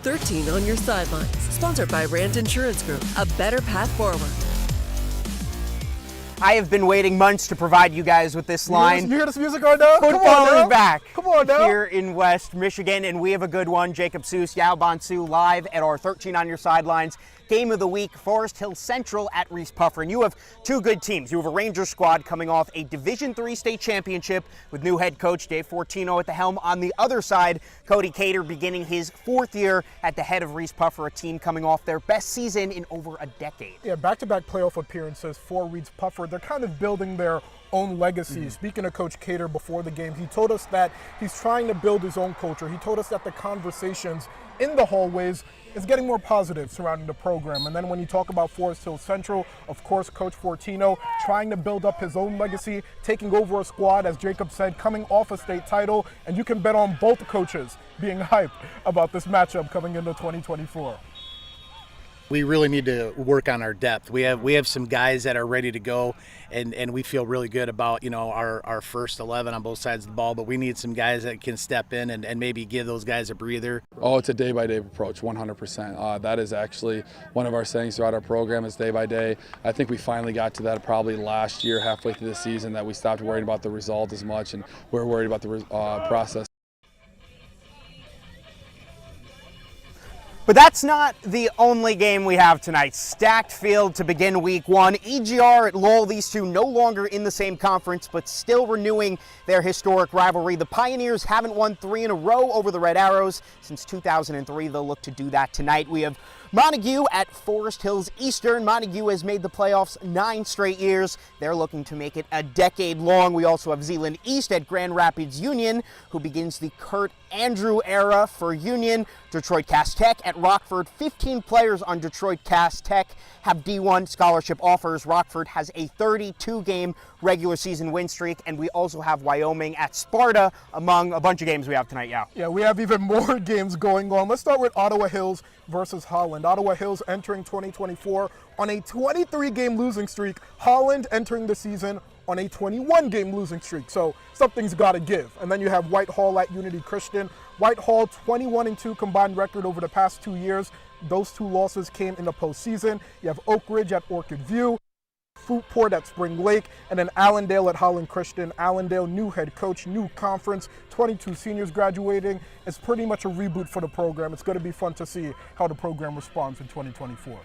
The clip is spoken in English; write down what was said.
13 On Your Sidelines, sponsored by Rand Insurance Group, a better path forward. I have been waiting months to provide you guys with this line. You hear this music right now? Football is back. Come on now. Here in West Michigan, and we have a good one. Jacob Seuss, Yao Bonsu live at our 13 On Your Sidelines game of the week, Forest Hill Central at Reeths-Puffer. And you have two good teams. You have a Ranger squad coming off a Division III state championship with new head coach Dave Fortino at the helm. On the other side, Cody Cater beginning his fourth year at the head of Reeths-Puffer, a team coming off their best season in over a decade. Yeah, back-to-back playoff appearances for Reeths-Puffer. They're kind of building their own legacy. Speaking of Coach Cater before the game, he told us that he's trying to build his own culture. He told us that the conversations in the hallways is getting more positive surrounding the program. And then when you talk about Forest Hill Central, of course, Coach Fortino trying to build up his own legacy, taking over a squad, as Jacob said, coming off a state title, and you can bet on both coaches being hyped about this matchup coming into 2024. We really need to work on our depth. We have some guys that are ready to go, and we feel really good about our first 11 on both sides of the ball, but we need some guys that can step in and maybe give those guys a breather. Oh, it's a day-by-day approach, 100%. That is actually one of our sayings throughout our program, is day-by-day. I think we finally got to that probably last year, halfway through the season, that we stopped worrying about the result as much, and we're worried about the process. But that's not the only game we have tonight. Stacked field to begin week one. EGR at Lowell, these two no longer in the same conference, but still renewing their historic rivalry. The Pioneers haven't won 3 in a row over the Red Arrows since 2003. They'll look to do that tonight. We have Montague at Forest Hills Eastern. Montague has made the playoffs 9 straight years. They're looking to make it a decade long. We also have Zeeland East at Grand Rapids Union, who begins the Kurt Andrew era for Union. Detroit Cass Tech at Rockford. 15 players on Detroit Cass Tech have D1 scholarship offers. Rockford has a 32-game regular season win streak, and we also have Wyoming at Sparta among a bunch of games we have tonight, Yeah, we have even more games going on. Let's start with Ottawa Hills versus Holland. Ottawa Hills entering 2024 on a 23-game losing streak. Holland entering the season on a 21-game losing streak. So something's got to give. And then you have Whitehall at Unity Christian. Whitehall 21-2 combined record over the past 2 years. Those 2 losses came in the postseason. You have Oak Ridge at Orchid View, Fruitport at Spring Lake, and then Allendale at Holland Christian. Allendale, new head coach, new conference, 22 seniors graduating. It's pretty much a reboot for the program. It's going to be fun to see how the program responds in 2024.